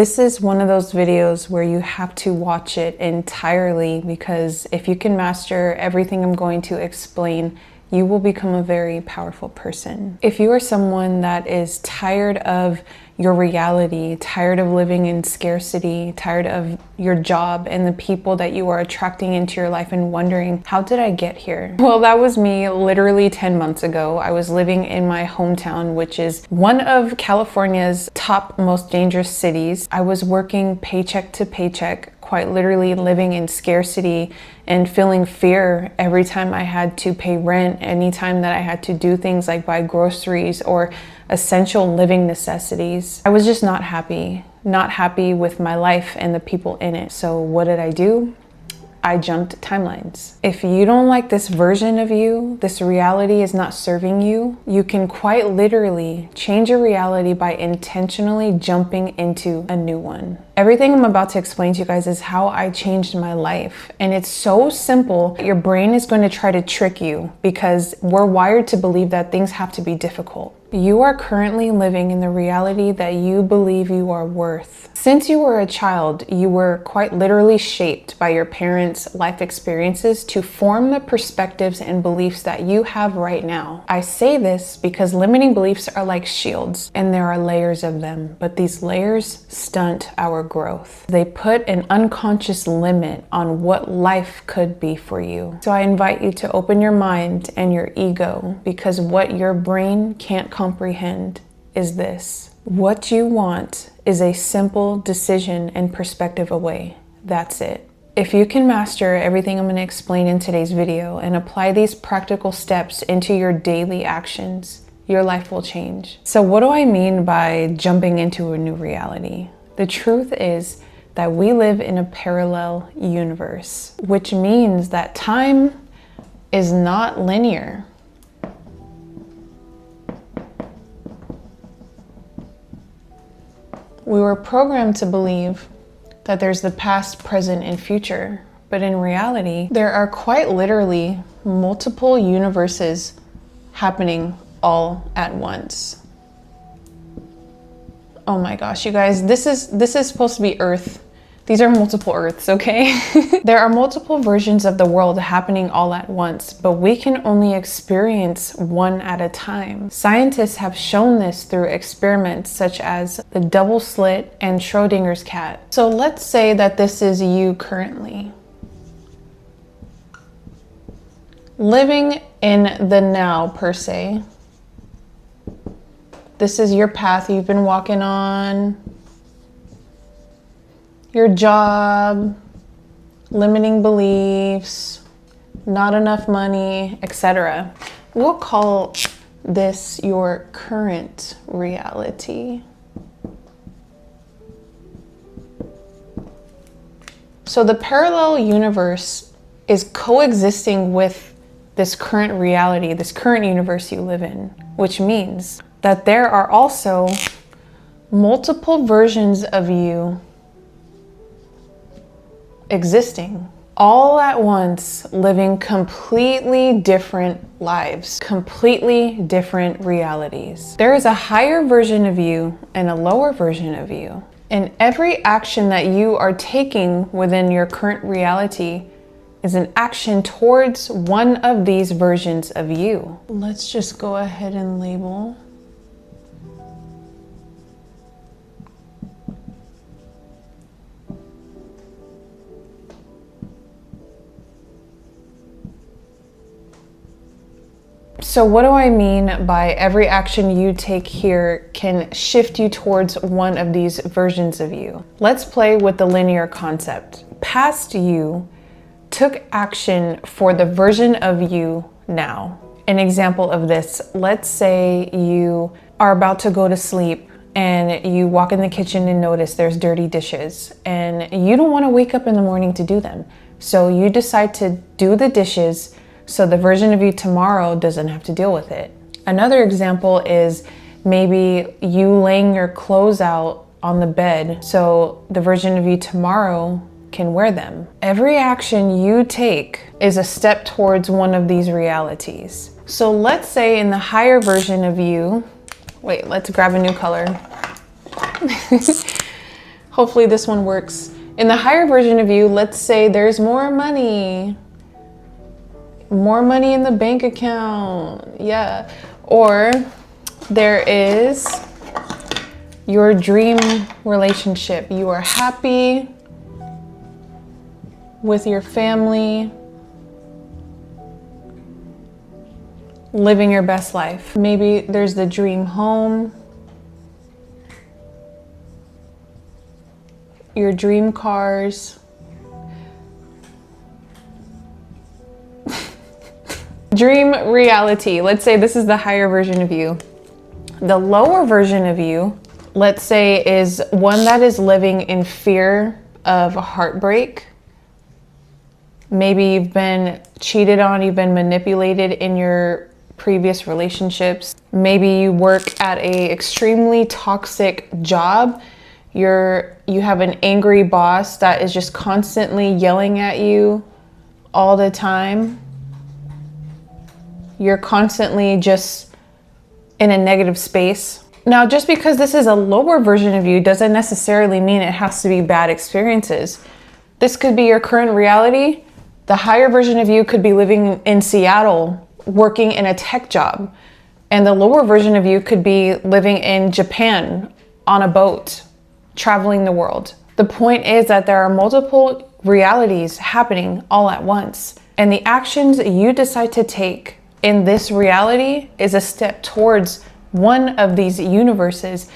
This is one of those videos where you have to watch it entirely, because if you can master everything I'm going to explain, you will become a very powerful person. If you are someone that is tired of your reality, tired of living in scarcity, tired of your job and the people that you are attracting into your life and wondering, how did I get here? Well, that was me literally 10 months ago. I was living in my hometown, which is one of California's top most dangerous cities. I was working paycheck to paycheck, quite literally living in scarcity and feeling fear every time I had to pay rent, anytime that I had to do things like buy groceries or essential living necessities. I was just not happy with my life and the people in it. So what did I do? I jumped timelines. If you don't like this version of you, this reality is not serving you, you can quite literally change your reality by intentionally jumping into a new one. Everything I'm about to explain to you guys is how I changed my life. And it's so simple. Your brain is going to try to trick you because we're wired to believe that things have to be difficult. You are currently living in the reality that you believe you are worth. Since you were a child, you were quite literally shaped by your parents' life experiences to form the perspectives and beliefs that you have right now. I say this because limiting beliefs are like shields, and there are layers of them, but these layers stunt our growth. They put an unconscious limit on what life could be for you. So I invite you to open your mind and your ego, because what your brain can't comprehend is this. What you want is a simple decision and perspective away. That's it. If you can master everything I'm going to explain in today's video and apply these practical steps into your daily actions, your life will change. So what do I mean by jumping into a new reality? The truth is that we live in a parallel universe, which means that time is not linear. We were programmed to believe that there's the past, present, and future, but in reality, there are quite literally multiple universes happening all at once. Oh my gosh, you guys, this is supposed to be Earth. These are multiple Earths, okay? There are multiple versions of the world happening all at once, but we can only experience one at a time. Scientists have shown this through experiments such as the double slit and Schrodinger's cat. So let's say that this is you currently, living in the now per se. This is your path you've been walking on. Your job, limiting beliefs, not enough money, etc. We'll call this your current reality. So the parallel universe is coexisting with this current reality, this current universe you live in, which means that there are also multiple versions of you existing all at once, living completely different lives, completely different realities. There is a higher version of you and a lower version of you. And every action that you are taking within your current reality is an action towards one of these versions of you. Let's just go ahead and label. So what do I mean by every action you take here can shift you towards one of these versions of you? Let's play with the linear concept. Past you took action for the version of you now. An example of this, let's say you are about to go to sleep and you walk in the kitchen and notice there's dirty dishes and you don't want to wake up in the morning to do them. So you decide to do the dishes so the version of you tomorrow doesn't have to deal with it. Another example is maybe you laying your clothes out on the bed so the version of you tomorrow can wear them. Every action you take is a step towards one of these realities. So let's say in the higher version of you, wait, let's grab a new color. Hopefully this one works. In the higher version of you, let's say there's more money in the bank account. Yeah. Or there is your dream relationship. You are happy with your family, living your best life. Maybe there's the dream home, your dream cars. Dream reality. Let's say this is the higher version of you. The lower version of you, let's say, is one that is living in fear of heartbreak. Maybe you've been cheated on, you've been manipulated in your previous relationships. Maybe you work at a extremely toxic job. You have an angry boss that is just constantly yelling at you all the time. You're constantly just in a negative space. Now, just because this is a lower version of you doesn't necessarily mean it has to be bad experiences. This could be your current reality. The higher version of you could be living in Seattle, working in a tech job. And the lower version of you could be living in Japan on a boat, traveling the world. The point is that there are multiple realities happening all at once. And the actions you decide to take in this reality is a step towards one of these universes.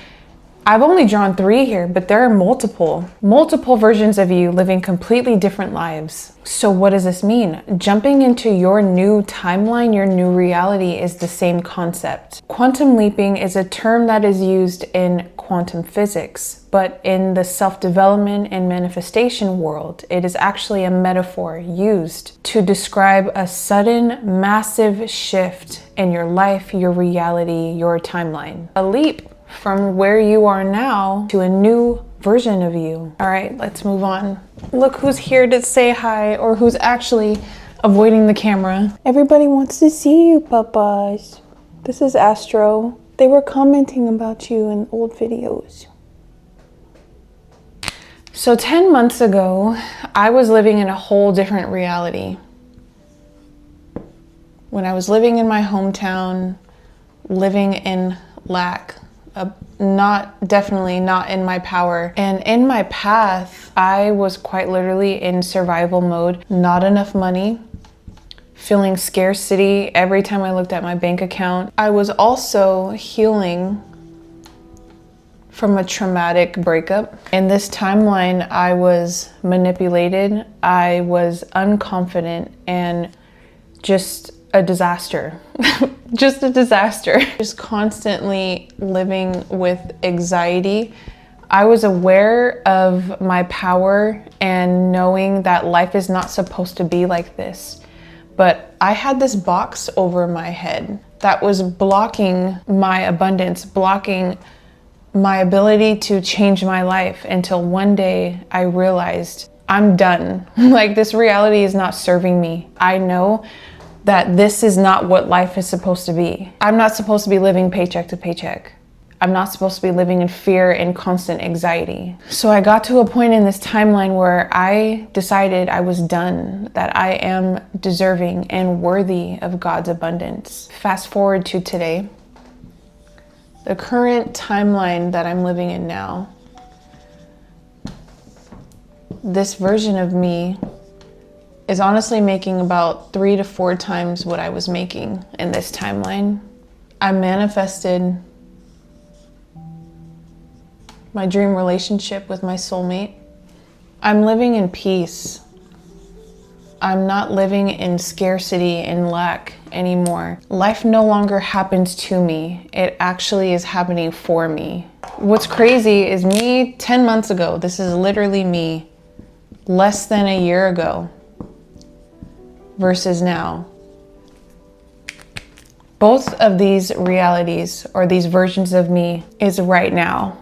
I've only drawn 3 here, but there are multiple versions of you living completely different lives. So what does this mean? Jumping into your new timeline, your new reality is the same concept. Quantum leaping is a term that is used in quantum physics, but in the self-development and manifestation world, it is actually a metaphor used to describe a sudden, massive shift in your life, your reality, your timeline. A leap from where you are now to a new version of you. All right, let's move on. Look who's here to say hi, or who's actually avoiding the camera. Everybody wants to see you, papas. This is Astro. They were commenting about you in old videos. So 10 months ago, I was living in a whole different reality. When I was living in my hometown, living in lack, definitely not in my power. And in my path, I was quite literally in survival mode. Not enough money, feeling scarcity every time I looked at my bank account. I was also healing from a traumatic breakup. In this timeline, I was manipulated, I was unconfident, and just a disaster. Just a disaster. Just constantly living with anxiety. I was aware of my power and knowing that life is not supposed to be like this. But I had this box over my head that was blocking my abundance, blocking my ability to change my life, until one day I realized I'm done. Like, this reality is not serving me. I know that this is not what life is supposed to be. I'm not supposed to be living paycheck to paycheck. I'm not supposed to be living in fear and constant anxiety. So I got to a point in this timeline where I decided I was done, that I am deserving and worthy of God's abundance. Fast forward to today, the current timeline that I'm living in now. This version of me is honestly making about 3 to 4 times what I was making in this timeline. I manifested my dream relationship with my soulmate. I'm living in peace. I'm not living in scarcity and lack anymore. Life no longer happens to me. It actually is happening for me. What's crazy is me 10 months ago. This is literally me less than a year ago versus now. Both of these realities, or these versions of me, is right now.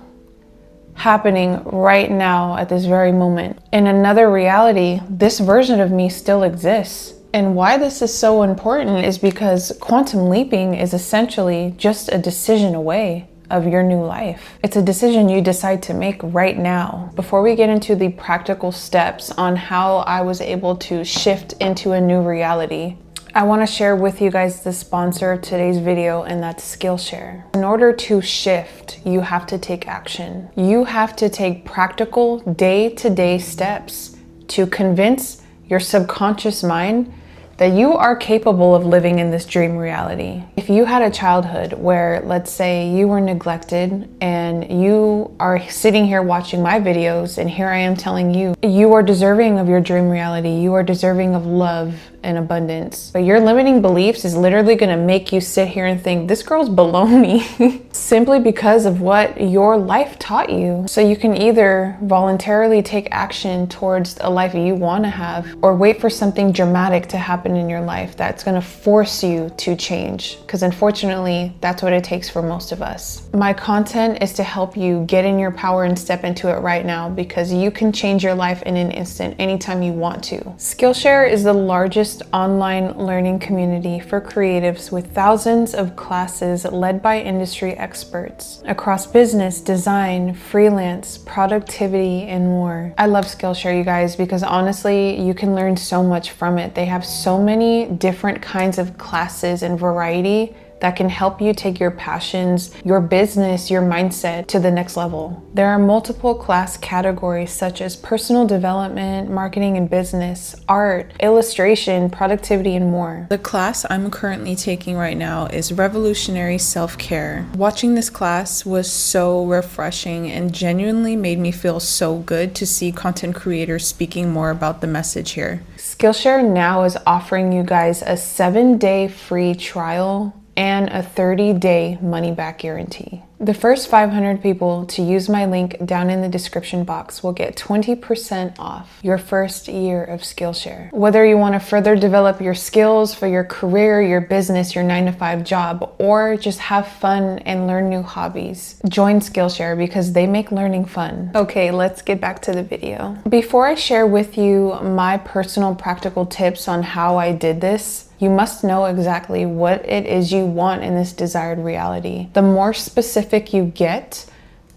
Happening right now at this very moment. In another reality, this version of me still exists. And why this is so important is because quantum leaping is essentially just a decision away, of your new life. It's a decision you decide to make right now. Before we get into the practical steps on how I was able to shift into a new reality, I want to share with you guys the sponsor of today's video, and that's Skillshare. In order to shift, you have to take action. You have to take practical day-to-day steps to convince your subconscious mind that you are capable of living in this dream reality. If you had a childhood where, let's say, you were neglected and you are sitting here watching my videos, and here I am telling you, you are deserving of your dream reality, you are deserving of love and abundance. But your limiting beliefs is literally gonna make you sit here and think, this girl's baloney, simply because of what your life taught you. So you can either voluntarily take action towards a life you wanna have, or wait for something dramatic to happen in your life that's gonna force you to change. Because unfortunately, that's what it takes for most of us. My content is to help you get in your power and step into it right now, because you can change your life in an instant anytime you want to. Skillshare is the largest online learning community for creatives with thousands of classes led by industry experts across business, design, freelance, productivity, and more. I love Skillshare, you guys, because honestly, you can learn so much from it. They have so many different kinds of classes and variety that can help you take your passions, your business, your mindset to the next level. There are multiple class categories such as personal development, marketing and business, art, illustration, productivity, and more. The class I'm currently taking right now is Revolutionary Self-Care. Watching this class was so refreshing and genuinely made me feel so good to see content creators speaking more about the message here. Skillshare now is offering you guys a 7-day free trial and a 30-day money-back guarantee. The first 500 people to use my link down in the description box will get 20% off your first year of Skillshare. Whether you want to further develop your skills for your career, your business, your 9-to-5 job, or just have fun and learn new hobbies, join Skillshare because they make learning fun. Okay, let's get back to the video. Before I share with you my personal practical tips on how I did this, you must know exactly what it is you want in this desired reality. The more specific you get,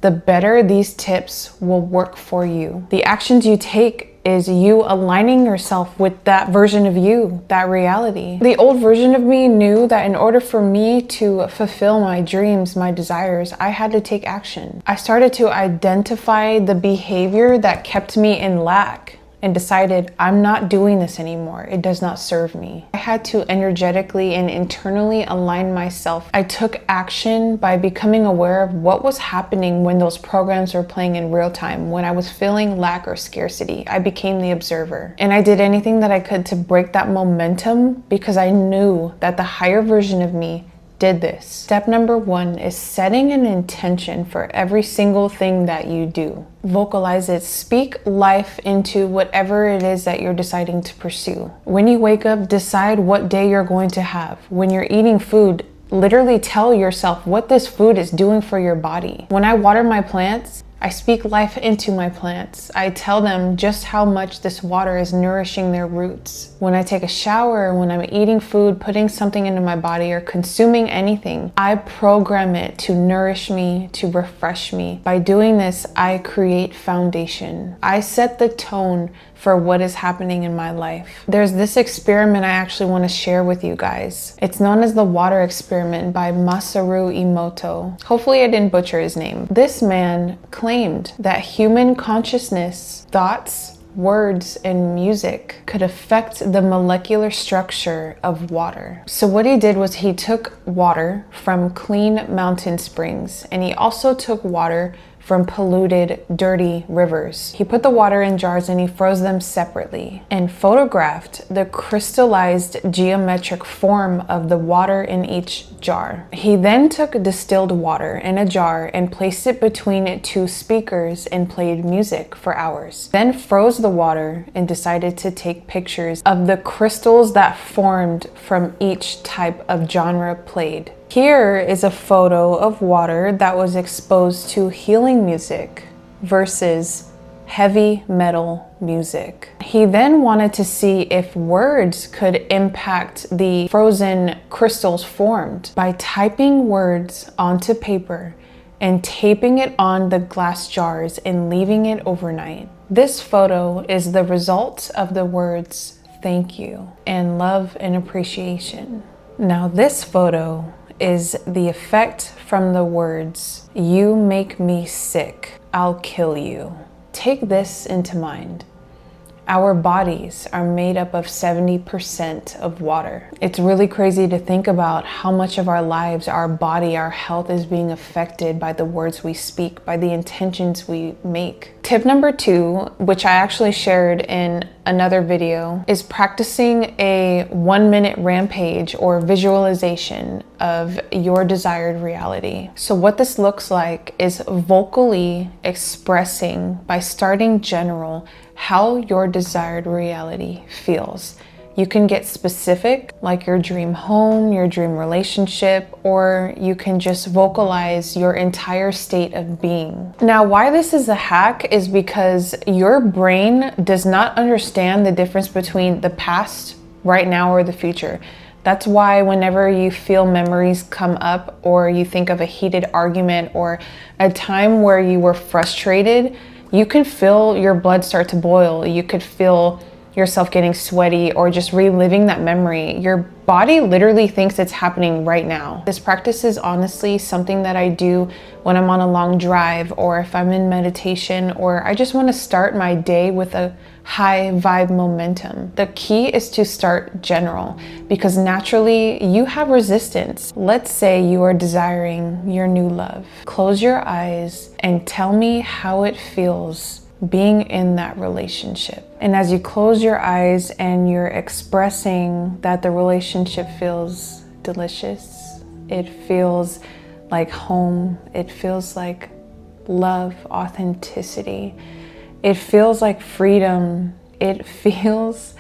the better these tips will work for you. The actions you take is you aligning yourself with that version of you, that reality. The old version of me knew that in order for me to fulfill my dreams, my desires, I had to take action. I started to identify the behavior that kept me in lack and decided, I'm not doing this anymore. It does not serve me. I had to energetically and internally align myself. I took action by becoming aware of what was happening when those programs were playing in real time. When I was feeling lack or scarcity, I became the observer. And I did anything that I could to break that momentum because I knew that the higher version of me did this. Step number 1 is setting an intention for every single thing that you do. Vocalize it. Speak life into whatever it is that you're deciding to pursue. When you wake up, decide what day you're going to have. When you're eating food, literally tell yourself what this food is doing for your body. When I water my plants, I speak life into my plants. I tell them just how much this water is nourishing their roots. When I take a shower, when I'm eating food, putting something into my body, or consuming anything, I program it to nourish me, to refresh me. By doing this, I create foundation. I set the tone for what is happening in my life. There's this experiment I actually want to share with you guys. It's known as the water experiment by Masaru Emoto. Hopefully I didn't butcher his name. This man claimed that human consciousness, thoughts, words, and music could affect the molecular structure of water. So what he did was he took water from clean mountain springs, and he also took water from polluted, dirty rivers. He put the water in jars and he froze them separately and photographed the crystallized geometric form of the water in each jar. He then took distilled water in a jar and placed it between 2 speakers and played music for hours. Then froze the water and decided to take pictures of the crystals that formed from each type of genre played. Here is a photo of water that was exposed to healing music versus heavy metal music. He then wanted to see if words could impact the frozen crystals formed. By typing words onto paper and taping it on the glass jars and leaving it overnight. This photo is the result of the words thank you and love and appreciation. Now this photo is the effect from the words, you make me sick, I'll kill you. Take this into mind. Our bodies are made up of 70% of water. It's really crazy to think about how much of our lives, our body, our health is being affected by the words we speak, by the intentions we make. Tip number 2, which I actually shared in another video, is practicing a 1-minute rampage or visualization of your desired reality. So what this looks like is vocally expressing, by starting general, how your desired reality feels. You can get specific, like your dream home, your dream relationship, or you can just vocalize your entire state of being. Now, why this is a hack is because your brain does not understand the difference between the past, right now, or the future. That's why whenever you feel memories come up, or you think of a heated argument or a time where you were frustrated, you can feel your blood start to boil. You could feel yourself getting sweaty or just reliving that memory. Your body literally thinks it's happening right now. This practice is honestly something that I do when I'm on a long drive, or if I'm in meditation, or I just want to start my day with a high vibe momentum. The key is to start general, because naturally you have resistance. Let's say you are desiring your new love. Close your eyes and tell me how it feels being in that relationship. And as you close your eyes and you're expressing that the relationship feels delicious, it feels like home, it feels like love, authenticity, it feels like freedom, it feels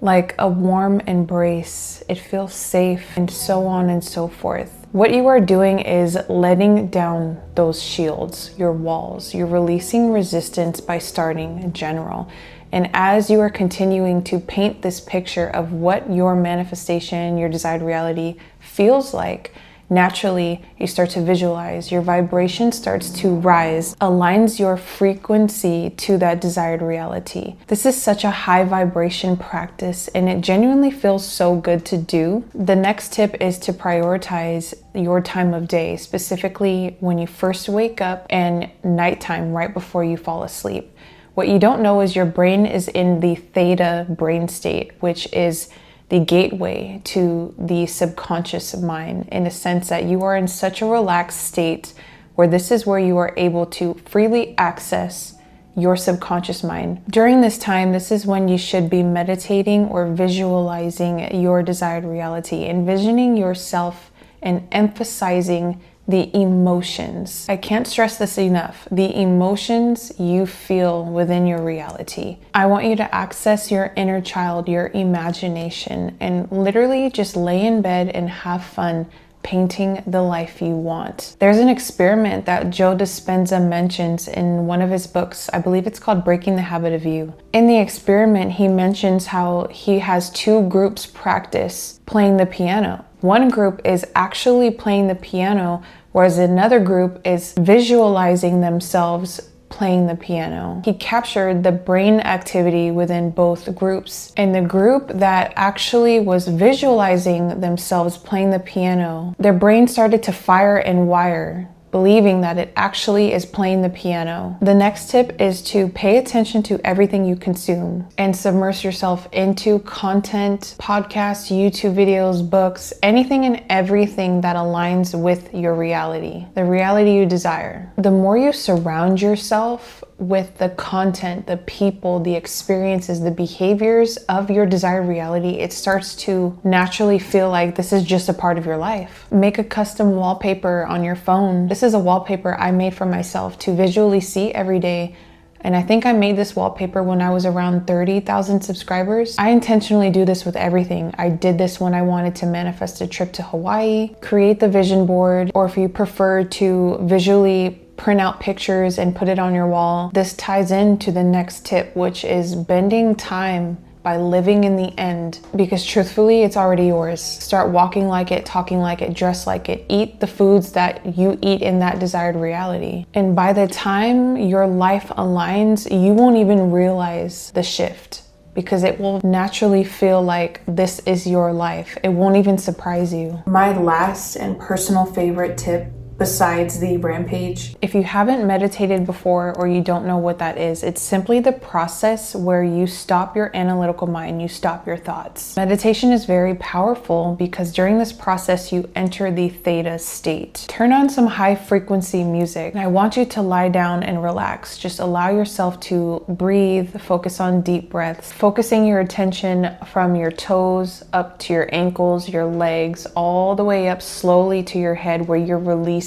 like a warm embrace, it feels safe, and so on and so forth. What you are doing is letting down those shields, your walls. You're releasing resistance by starting general. And as you are continuing to paint this picture of what your manifestation, your desired reality feels like, naturally you start to visualize, your vibration starts to rise, aligns your frequency to that desired reality. This is such a high vibration practice, and it genuinely feels so good to do. The next tip is to prioritize your time of day, specifically when you first wake up and nighttime right before you fall asleep. What you don't know is your brain is in the theta brain state, which is the gateway to the subconscious mind, in a sense that you are in such a relaxed state where this is where you are able to freely access your subconscious mind. During this time, this is when you should be meditating or visualizing your desired reality, envisioning yourself and emphasizing the emotions. I can't stress this enough. The emotions you feel within your reality. I want you to access your inner child, your imagination, and literally just lay in bed and have fun painting the life you want. There's an experiment that Joe Dispenza mentions in one of his books. I believe it's called Breaking the Habit of You. In the experiment, he mentions how he has 2 groups practice playing the piano. One group is actually playing the piano, whereas another group is visualizing themselves playing the piano. He captured the brain activity within both groups. And the group that actually was visualizing themselves playing the piano, their brain started to fire and wire, believing that it actually is playing the piano. The next tip is to pay attention to everything you consume and submerge yourself into content, podcasts, YouTube videos, books, anything and everything that aligns with your reality, the reality you desire. The more you surround yourself with the content, the people, the experiences, the behaviors of your desired reality, it starts to naturally feel like this is just a part of your life. Make a custom wallpaper on your phone. This is a wallpaper I made for myself to visually see every day. And I think I made this wallpaper when I was around 30,000 subscribers. I intentionally do this with everything. I did this when I wanted to manifest a trip to Hawaii, create the vision board, or if you prefer to visually print out pictures and put it on your wall. This ties into the next tip, which is bending time by living in the end, because truthfully, it's already yours. Start walking like it, talking like it, dress like it, eat the foods that you eat in that desired reality. And by the time your life aligns, you won't even realize the shift, because it will naturally feel like this is your life. It won't even surprise you. My last and personal favorite tip, besides the rampage, if you haven't meditated before or you don't know what that is, it's simply the process where you stop your analytical mind, you stop your thoughts. Meditation is very powerful because during this process you enter the theta state. Turn on some high frequency music, and I want you to lie down and relax. Just allow yourself to breathe, focus on deep breaths, focusing your attention from your toes up to your ankles, your legs, all the way up slowly to your head, where you're releasing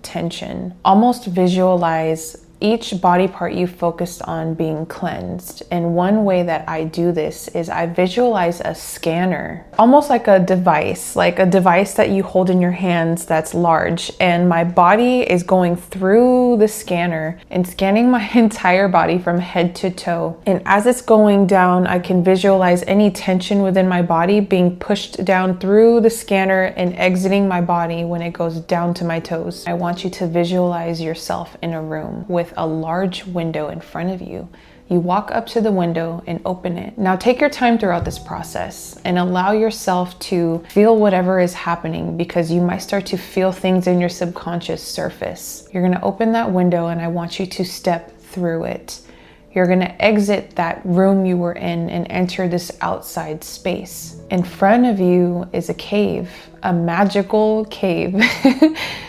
tension. Almost visualize each body part you focused on being cleansed. And one way that I do this is I visualize a scanner, almost like a device that you hold in your hands that's large. And my body is going through the scanner and scanning my entire body from head to toe. And as it's going down, I can visualize any tension within my body being pushed down through the scanner and exiting my body when it goes down to my toes. I want you to visualize yourself in a room with a large window in front of you. You walk up to the window and open it. Now take your time throughout this process and allow yourself to feel whatever is happening, because you might start to feel things in your subconscious surface. You're going to open that window and I want you to step through it. You're going to exit that room you were in and enter this outside space. In front of you is a cave, a magical cave.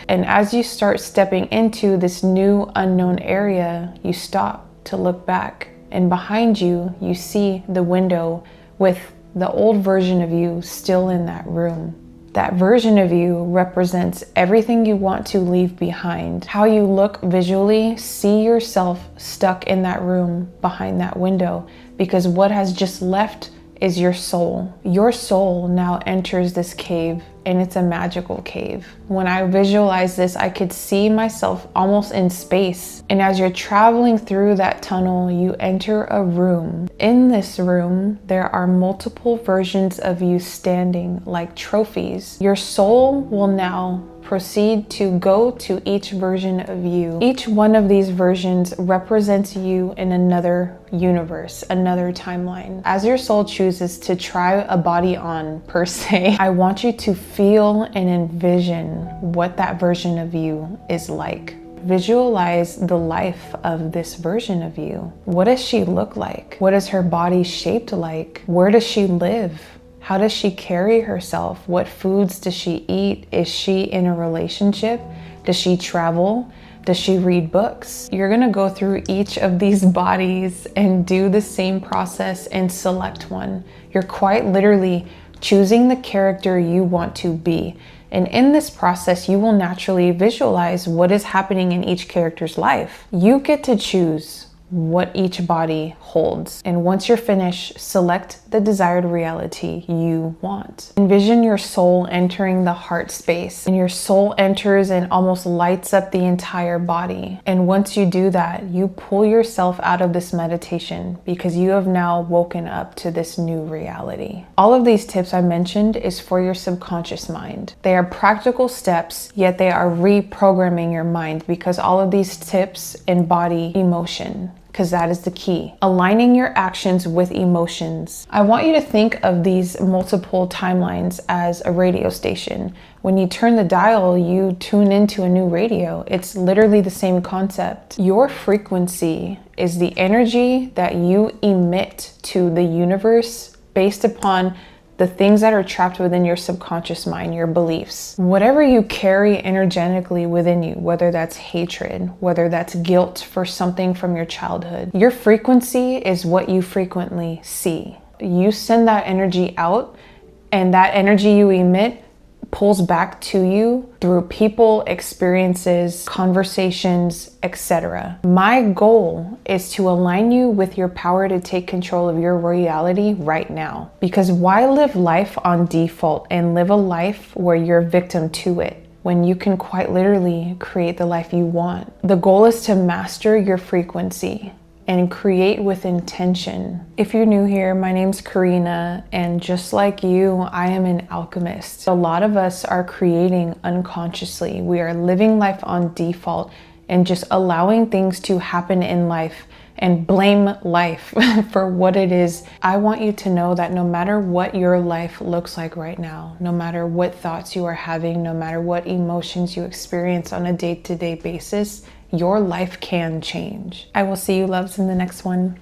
And as you start stepping into this new unknown area, you stop to look back. And behind you, you see the window with the old version of you still in that room. That version of you represents everything you want to leave behind. How you look visually, see yourself stuck in that room behind that window, because what has just left is your soul. Your soul now enters this cave, and it's a magical cave. When I visualize this, I could see myself almost in space. And as you're traveling through that tunnel, you enter a room. In this room, there are multiple versions of you standing like trophies. Your soul will now proceed to go to each version of you. Each one of these versions represents you in another universe, another timeline. As your soul chooses to try a body on, per se, I want you to feel and envision what that version of you is like. Visualize the life of this version of you. What does she look like? What is her body shaped like? Where does she live? How does she carry herself? What foods does she eat? Is she in a relationship? Does she travel? Does she read books? You're gonna go through each of these bodies and do the same process and select one. You're quite literally choosing the character you want to be. And in this process, you will naturally visualize what is happening in each character's life. You get to choose what each body holds. And once you're finished, select the desired reality you want. Envision your soul entering the heart space, and your soul enters and almost lights up the entire body. And once you do that, you pull yourself out of this meditation, because you have now woken up to this new reality. All of these tips I mentioned is for your subconscious mind. They are practical steps, yet they are reprogramming your mind, because all of these tips embody emotion, because that is the key. Aligning your actions with emotions. I want you to think of these multiple timelines as a radio station. When you turn the dial, you tune into a new radio. It's literally the same concept. Your frequency is the energy that you emit to the universe based upon the things that are trapped within your subconscious mind, your beliefs. Whatever you carry energetically within you, whether that's hatred, whether that's guilt for something from your childhood, your frequency is what you frequently see. You send that energy out, and that energy you emit pulls back to you through people, experiences, conversations, etc. My goal is to align you with your power to take control of your reality right now. Because why live life on default and live a life where you're a victim to it, when you can quite literally create the life you want? The goal is to master your frequency and create with intention. If you're new here, my name's Karina, and just like you, I am an alchemist. A lot of us are creating unconsciously. We are living life on default and just allowing things to happen in life and blame life for what it is. I want you to know that no matter what your life looks like right now, no matter what thoughts you are having, no matter what emotions you experience on a day-to-day basis, your life can change. I will see you loves in the next one.